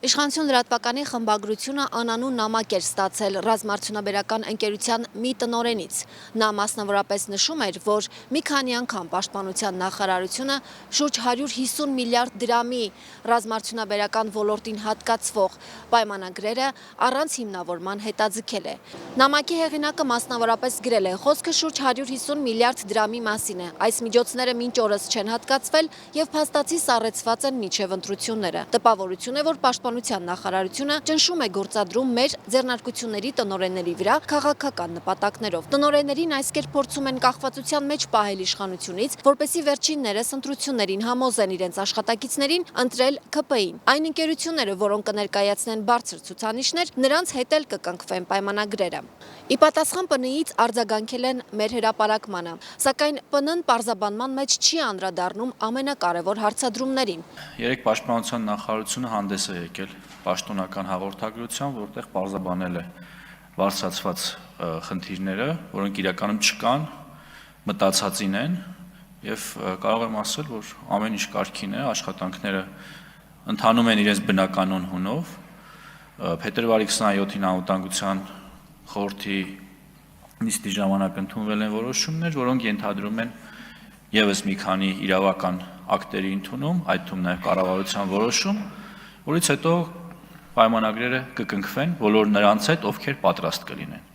Իշխանություն լրատվականի խմբագրությունը անանուն նամակ էր ստացել ռազմարդյունաբերական ընկերության մի տնօրենից։ Նա մասնավորապես նշում էր, որ մի քանի անգամ պաշտպանության նախարարությունը շուրջ 150 միլիարդ դրամի ռազմարդյունաբերական ոլորտին հատկացվող պայմանագրերը առանց հիմնավորման հետաձգել է։ Նամակի հեղինակը մասնավորապես գրել է. խոսքը շուրջ 150 միլիարդ դրամի մասին է։ Այս միջոցները մինչ օրս չեն հատկացվել եւ փաստացի սառեցված են մինչեւ ընտրությունները։ Տպավորություն է, որ պաշտպանության նախարարությունը ճնշում է գործադրում մեր ձեռնարկությունների տնօրենների վրա քաղաքական նպատակներով։ Տնօրեններին այս կերպ փորձում են կախվածության մեջ պահել իշխանությունից, որպեսզի վերջիններս ընտրություններին համոզեն իրենց աշխատակիցներին ընտրել ՔՊ-ին։ Այն ընկերությունները, որոնք կներկայացնեն բարձր ցուցանիշներ, նրանց հետ էլ կկնքվեն պայմանագրերը։ Ի պատասխան ՊՆ-ից արձագանքել են մեր հրապարակմանը, սակայն ՊՆ-ն պարզաբանման մեջ չի անդրադառնում ամենակարևոր հարցադրումներին։ Երեք պաշտպանության նախարարությունը հանդես է եկել պաշտոնական հաղորդագրությամբ, որտեղ պարզաբանել է բարձրացված խնդիրները, որոնք իրականում չկան, մտածածին են, եւ կարող եմ ասել, որ ամեն ինչ կարգին է, աշխատանքները ընթանում են իրենց բնականon հունով։ Փետրվարի 27-ին անվտանգության խորհրդի նիստի ժամանակ ընդունվել են որոշումներ, որոնք ենթադրում են եւս մի քանի իրավական ակտերի ընդունում, այդ թվում նաեւ կառավարության որոշում, որից հետո պայմանագրերը կկնքվեն բոլոր նրանց հետ, ովքեր պատրաստ կլինեն։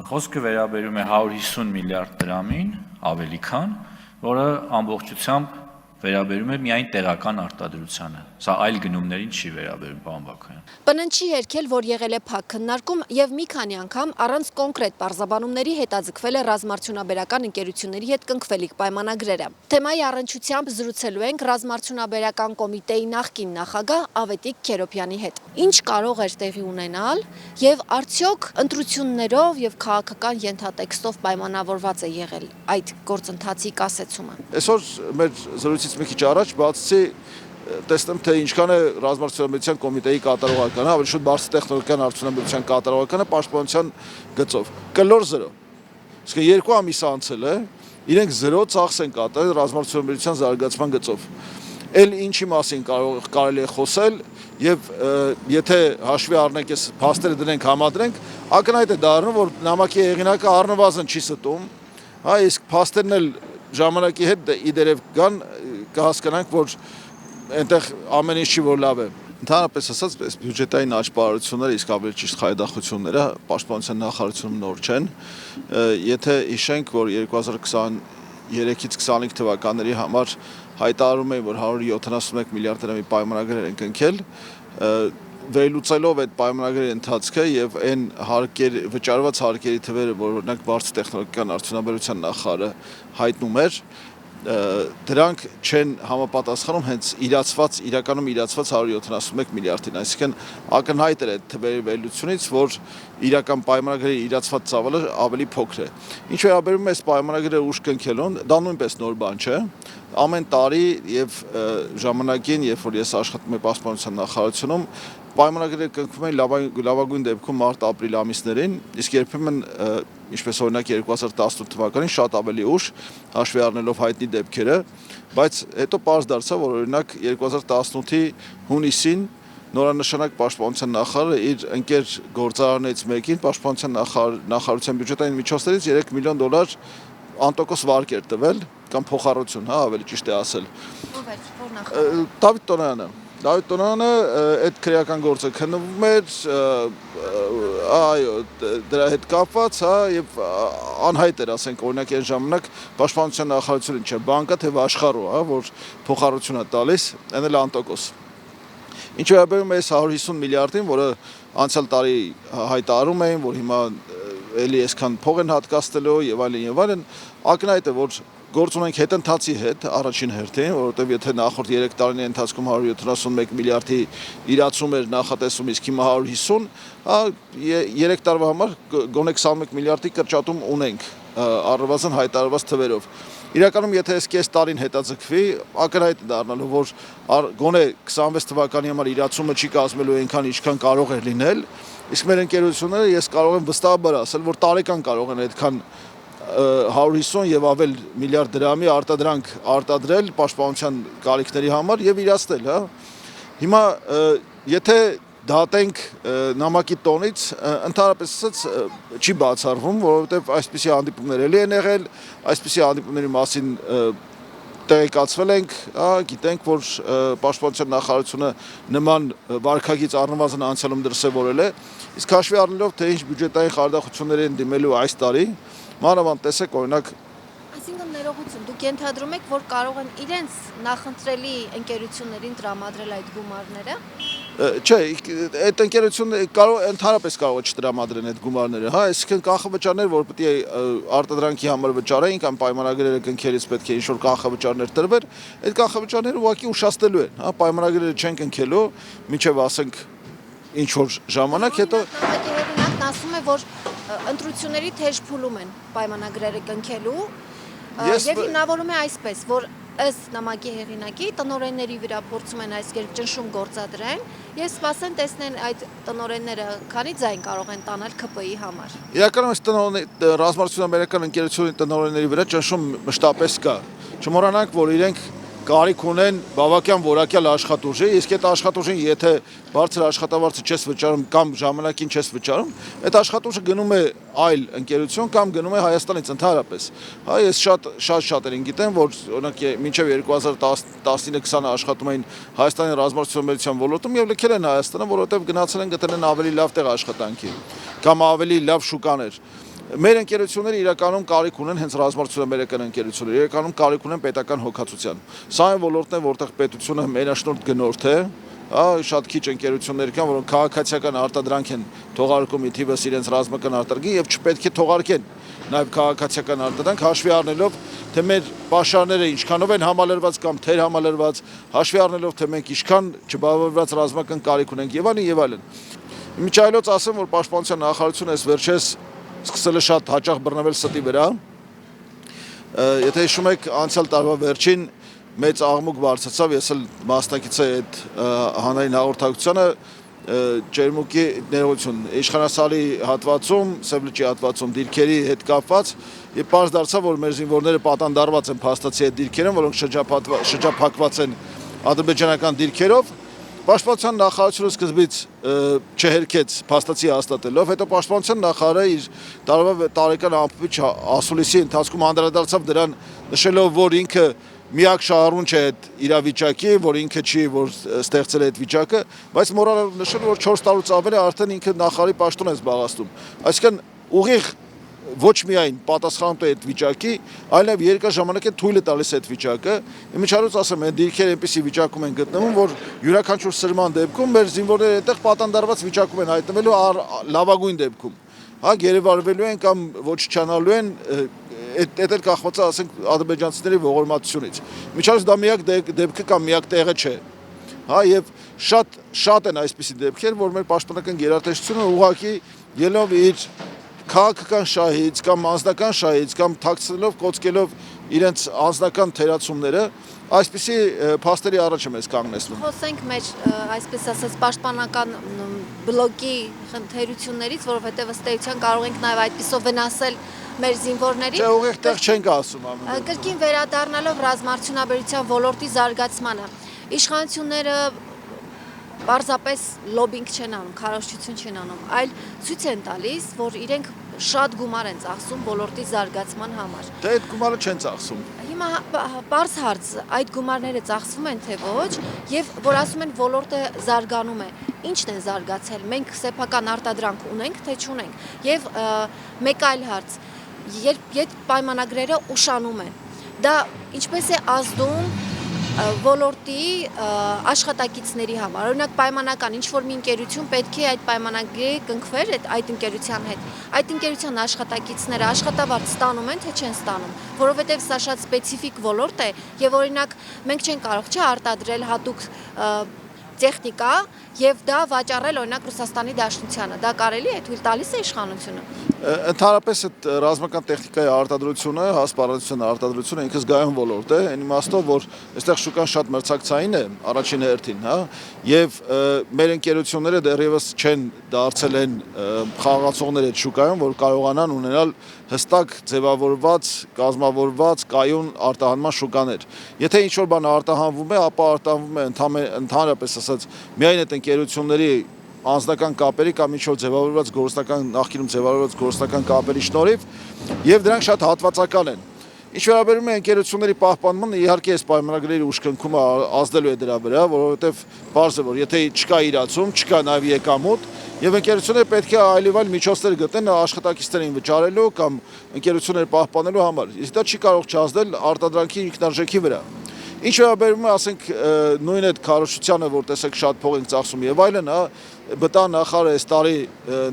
Խոսքը վերաբերում է 150 միլիարդ դրամին, ավելի քան, որը ամբողջությամբ վերաբերում է միայն տեղական արտադրությանը։ Սա այլ գնումներին չի վերաբերում, պարոն Բակոյան։ ՊՆ-ն չի հերքել, որ եղել է փակ քննարկում եւ մի քանի անգամ առանց կոնկրետ պարզաբանումների հետաձգվել է ռազմարդյունաբերական ընկերությունների հետ կնքվելիք պայմանագրերը։ Թեմայի առնչությամբ զրուցելու ենք ռազմարդյունաբերական կոմիտեի նախկին նախագահ Ավետիք Քերոբյանի հետ։ Ինչ կարող էր տեղի ունենալ եւ արդյոք ընտրություններով եւ քաղաքական ենթատեքստով պայմանավորված է եղել այդ գործընթացի կասեցումը։ Այսօր մեր զրույցից մի քիչ առաջ բացի տեսնեմ, թե ինչքան է ռազմարդյունաբերության կոմիտեի կատարողականը, ավելի շուտ բարձր տեխնոլոգիական արդյունաբերության կատարողականը պաշտպանության գծով։ Կլոր 0։ Իսկ 2 ամիս անցել է, իրենք 0 ծախս են կատարել ռազմարդյունաբերության զարգացման գծով։ Էլ ինչի մասին կարելի է խոսել եւ եթե հաշվի առնենք, այս փաստերը դնենք, համադրենք, ակնհայտ է դառնում, որ նամակի հեղինակը առնվազն չի ստում, հա, իսկ փաստերն էլ ժամանակի հետ իդերև կան, կհասկանանք, որ այնտեղ ամեն ինչ չի որ լավ է։ Ընդհանրապես ասած, այս բյուջետային աճպարարությունները, իսկ ավելի ճիշտ խայդախությունները պաշտպանության նախարարությունում նոր չեն։ Եթե հիշենք, որ 2023-ից 25 թվականների համար հայտարարում էին, որ 171 միլիարդ դրամի պայմանագրեր են կնքել, վերլուծելով այդ պայմանագրերի ընթացքը եւ այն վճարված հարկերի թվերը, որ օրինակ բարձր տեխնոլոգիական արդյունաբերության նախարարը հայտնում էր, դրանք չեն համապատասխանում հենց իրականում իրացված 171 միլիարդին, այսինքն ակնհայտ էր այդ թվերի վերլուծությունից, որ իրական պայմանագրերի իրացված ծավալը ավելի փոքր է։ Ինչ վերաբերում է այս պայմանագրերը ուշ կնքելուն, դա նույնպես նոր բան չէ։ Ամեն տարի եւ ժամանակին, երբ որ ես աշխատում եմ պաշտպանության նախարարությունում, պայմանագրերը կնքվում են լավագույն դեպքում մարտ-ապրիլ ամիսներին, իսկ երբեմն ինչպես օրինակ 2018 թվականին շատ ավելի ուշ, հաշվի առնելով հայտնի դեպքերը, բայց հետո պարզ դարձավ, որ օրինակ 2018-ի հունիսին նորանշանակ պաշտպանության նախարարը իր ընկեր գործարարներից մեկին պաշտպանության նախարարության բյուջետային միջոցներից $3 միլիոն անտոկոս վարկ էր տվել, կամ փոխառություն, հա, ավելի ճիշտ է ասել։ Դավիթ Տոնյանը այդ քրեական գործը քննվում էր, այո, դրա հետ կապված, հա, եւ անհայտ էր, ասենք, օրինակ այն ժամանակ պաշտպանության նախարարությունը չէ, բանկա թե աշխարհը, հա, որ փոխառություն է տալիս, այն էլ անտոկոս։ Ինչ վերաբերում է 150 միլիարդին, որը անցյալ տարի հայտարարում էին, որ հիմա էլի այսքան փող են հատկացնելու եւ այլն, ակնհայտ է, որ գործ ունենք հետընթացի հետ առաջին հերթին, որովհետև եթե նախորդ 3 տարիների ընթացքում 171 միլիարդի իրացում էր նախատեսում, իսկ հիմա 150, 3 տարվա համար գոնե 21 միլիարդի կրճատում ունենք առնվազն հայտարարված թվերով։ Իրականում եթե այս կես տարին հետաձգվի, ակնհայտ է դառնալու, որ գոնե 26 թվականի համար իրացումը չի կազմելու այնքան, ինչքան կարող էր լինել, իսկ մեր ընկերությունները ես կարող եմ վստահաբար ասել, որ տարեկան կարող են այդքան 150 եւ ավել միլիարդ դրամի արտադրանք արտադրել պաշտպանության կարիքների համար եւ իրացնել, հա։ Հիմա եթե դատենք նամակի տոնից, ընդհանրապես ասած չի բացառվում, որովհետև այսպիսի հանդիպումներ էլի են եղել, այսպիսի հանդիպումների մասին տեղեկացվել ենք, գիտենք, որ Պաշտպանության նախարարությունը նման վարքագիծ առնվազն անցյալում դրսևորել է, իսկ հաշվի առնելով, թե ինչ բյուջետային խարդախություններ են դիմելու այս տարի, մանավանդ տեսեք, օրինակ Այսինքն ներողություն, դուք ենթադրում եք, որ կարող են իրենց նախընտրելի ընկերություններին տրամադրել այդ գումարները։ Չէ, այդ ընկերությունը ընդհանրապես կարող է չտրամադրեն այդ գումարները, հա, այսինքն կանխավճարներ, որ պետք է արտադրանքի համար վճարեին կամ պայմանագրերը կնքելիս պետք է ինչ-որ կանխավճարներ տրվեր, այդ կանխավճարները ուղղակի ուշացնելու են, հա, պայմանագրերը չեն կնքելու, մինչև ասենք ինչ-որ ժամանակ, հետո Հեղինակն ասում է, որ ընտրությունների թեժ փուլում են պայմանագրերը կնքելու եւ հիմնավորում է այսպես, որ ըստ նամակի հեղինակի տնօրենների վրա փորձում են այս կերպ ճնշում գործադրեն եւ սպասեն տեսնեն այդ տնօրենները քանի ձայն կարող են տանել ԿՊ-ի համար։ Իրականում այս ռազմարտությունաբերական ընկերությունների տնօրենների վրա ճնշում մշտապես կա։ Չմոռանանք, որ իրենք կարիք ունեն բավական որակյալ աշխատուժի, իսկ այդ աշխատուժին եթե բարձր աշխատավարձը չես վճարում կամ ժամանակին չես վճարում, այդ աշխատուժը գնում է այլ ընկերություն կամ գնում է Հայաստանից ընդհանրապես։ Հա, ես շատերին գիտեմ, որ օրինակ մինչև 2019-20 աշխատում էին Հայաստանի ռազմարտությունաբերության ոլորտում եւ լքել են Հայաստանը, որովհետեւ գնացել են գտնել են ավելի լավ տեղ աշխատանքի կամ ավելի լավ շուկաներ։ Մեր ընկերությունները իրականում կարիք ունեն հենց ռազմարտությունաբերական ընկերությունները, իրականում կարիք ունեն պետական հոգացության։ Սա այն ոլորտն է, որտեղ պետությունը մենաշնորհ գնորդ է, շատ քիչ ընկերություններ կան, որոնք քաղաքացիական արտադրանք են թողարկում իթիվս իրենց ռազմական արտադրանքի եւ չպետք է թողարկեն նաեւ քաղաքացիական արտադրանք, հաշվի առնելով, թե մեր պաշարները ինչքանով են համալրված կամ թեր համալրված, հաշվի առնելով, թե մենք ինչքան չբավարարված ռազմական կարիք ունենք եւ այլն եւ այլն։ Միջայլոց ասեմ, որ Պաշտպանության նախարարությունը այս վերջերս սկսել է շատ հաճախ բռնվել ստի վրա։ Եթե հիշում եք, անցյալ տարվա վերջին մեծ աղմուկ բարձրացավ, ես էլ մասնակից էի այդ հանրային հաղորդակցությանը, ջերմուկի ներողություն, իշխանասալի հատվածում, Սևլիճի հատվածում դիրքերի հետ կապված, եւ պարզ դարձավ, որ մեր զինվորները պատանդարված են փաստացի այդ դիրքերում, որոնք շրջափակված են ադրբեջանական դիրքերով։ Պաշտպանության նախարարությունը սկզբից չհերքեց փաստացի հաստատելով, հետո Պաշտպանության նախարարը իր տարեկան ամփոփիչ ասուլիսի ընթացքում անդրադարձավ դրան, նշելով, որ ինքը միակ շահառուն չէ այդ իրավիճակի, որ ինքը չի, որ ստեղծել է այդ վիճակը, բայց մոռանալ նշել, որ 4 տարուց ավել է արդեն ինքը նախարարի պաշտոն է զբաղեցնում։ Այսինքն ուղիղ ոչ միայն պատասխանում է այդ վիճակի, այլև երկար ժամանակ է թույլ է տալիս այդ վիճակը։ Իմիջիայլոց ասեմ, այդ դիրքերը այնպիսի վիճակում են գտնվում, որ յուրաքանչյուր սրման դեպքում մեր զինվորները այդտեղ պատանդարված վիճակում են հայտնվելու լավագույն դեպքում։ Հա, գերեվարվելու են կամ ոչնչանալու են, այդ էլ կախված է, ասենք, ադրբեջանցիների ողորմածությունից։ Իմիջիայլոց դա միակ դեպքը կամ միակ տեղը չէ։ Հա, եւ շատ են այսպիսի դեպքեր, որ մեր պաշտպանական գերատեսչությունը ուղղակի ելնելով իր քաղաքական շահից կամ անձնական շահից կամ թաքցնելով, կոծկելով իրենց անձնական թերացումները, այսպիսի փաստերի առաջ է մեզ կանգնեցնում։ Խոսենք մեր, այսպես ասած, պաշտպանական բլոկի խնդիրություններից, որովհետև ըստ էության կարող ենք նաև այդպիսով վնասել մեր զինվորներին։ Չէ, ուղիղ տեղ չենք ասում ամեն։ Կրկին վերադառնալով ռազմարտությունաբերության ոլորտի զարգացմանը, իշխանությունները պարզապես լոբինգ չեն անում, քարոզչություն չեն անում, այլ ցույց են տալիս, որ իրենք շատ գումար են ծախսում ոլորտի զարգացման համար։ Դե այդ գումարը չեն ծախսում։ Հիմա պարզ հարց, այդ գումարները ծախսվում են թե ոչ, եւ որ ասում են ոլորտը զարգանում է։ Ինչն է զարգացել։ Մենք սեփական արտադրանք ունենք, թե չունենք։ Եվ մեկ այլ հարց, երբ պայմանագրերը ուշանում են, դա ինչպես է ազդում ոլորտի աշխատակիցների համար, օրինակ պայմանական ինչ-որ մի ընկերություն պետք է այդ պայմանագրի կնքվեր այդ ընկերության հետ, այդ ընկերության աշխատակիցները աշխատավարձ ստանում են, թե չեն ստանում, որովհետև սա շատ սպეციფიկ ոլորտ է եւ օրինակ մենք չենք կարող չէ արտադրել հատուկ տեխնիկա եւ դա վաճառել օրինակ Ռուսաստանի Դաշնությանը, դա կարելի է թույլ տալիս է իշխանությունը։ Ընդհանրապես այդ ռազմական տեխնիկայի արտադրությունը, հասպարարության արտադրությունը ինքը զգայուն ոլորտ է, այն իմաստով, որ այստեղ շուկան շատ մրցակցային է առաջին հերթին, հա, եւ մեր ընկերությունները դեռևս չեն դարձել են խաղացողներ այդ շուկայում, որ կարողանան ունենալ հստակ ձևավորված, կազմավորված, կայուն արտահանման շուկաներ։ Եթե ինչ-որ բան արտահանվում է, ապա արտահանվում է ընդհանրապես ասած միայն այդ ընկերությունների անձնական կապերի կամ ինչ-որ ձևավորված գործնական նախկինում ձևավորված գործնական կապերի շնորհիվ եւ դրանք շատ հատվածական են։ Ինչ վերաբերում է ընկերությունների պահպանմանը, իհարկե այս պայմանագրերի ուշքնքումը ազդելու է դրա վրա, որովհետեւ բարձր է, որ եթե չկա իրացում, չկա նաեւ եկամուտ, եւ ընկերությունները պետք է այլ միջոցներ գտնեն աշխատակիցներին վճարելու կամ ընկերությունները պահպանելու համար։ Իսկ դա չի կարող չազդել արտադրանքի ինքնարժեքի վրա։ Ինչ վերաբերում է, ասենք, նույն այդ քարոզչությանը, որ տեսեք շատ փող ենք ծախսում եւ այլն, հա, բտանախարը այս տարի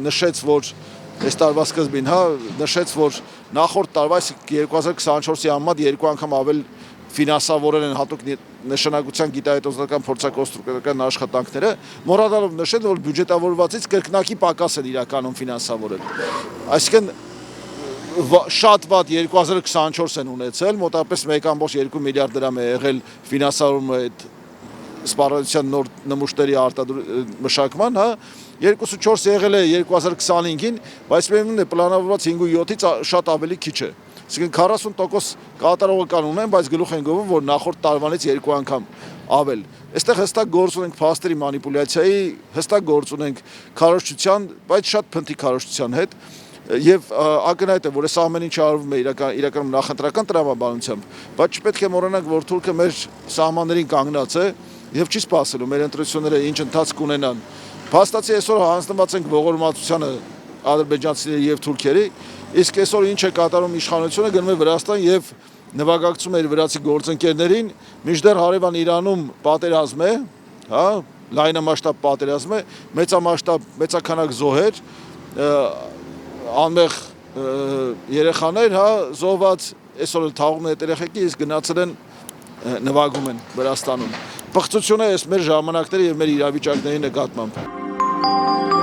նշեց, որ այս տարվա սկզբին, հա, նշեց, որ նախորդ տարվա 2024-ի համեմատ 2 անգամ ավել ֆինանսավորել են հատուկ նշանակության գիտահետազոտական փորձակոնստրուկտորական աշխատանքները, մոռանալով նշել, որ բյուջետավորվածից կրկնակի պակաս են իրականում ֆինանսավորել։ Այսինքն շատ վատ 2024 են ունեցել, մոտավորապես 1.2 միլիարդ դրամ է եղել ֆինանսավորումը այդ սպառազինության նոր նմուշների մշակման, հա, 2.4 եղել է 2025-ին, բայց միևնույն է պլանավորված 5.7-ից շատ ավելի քիչ է։ Այսինքն 40% կատարողական ունեն, բայց գլուխ են գովում, որ նախորդ տարվանից 2 անգամ ավել։ Այստեղ հստակ գործ ունենք փաստերի մանիպուլյացիայի, հստակ գործ ունենք քարոզչության, բայց շատ փնթի քարոզչության հետ։ Եվ ակնհայտ է, որ այս ամեն ինչը արվում է իրականում նախընտրական տրամաբանությամբ, բայց չպետք է մոռանանք, որ Թուրքը մեր սահմաններին կանգնած է եւ չի սպասելու մեր ընտրությունները ինչ ընթացք ունենան։ Փաստացի այսօր հանձնված ենք ողորմածությանը ադրբեջանցիների եւ թուրքերի, իսկ այսօր ինչ է կատարում իշխանությունը, գնում է Վրաստան եւ նվագակցում է իր վրացի գործընկերներին, մինչդեռ հարևան Իրանում պատերազմ է, հա, լայնամասշտաբ պատերազմ է, մեծամասշտաբ մեծաքանակ զոհեր, անմեղ երեխաներ, հա, զոհված, այսօր էլ թաղում է այդ երեխեքի, իսկ գնացել են նվագում են Վրաստանում։ Պղծություն է այս մեր ժամանակների եւ մեր իրավիճակների նկատմամբ։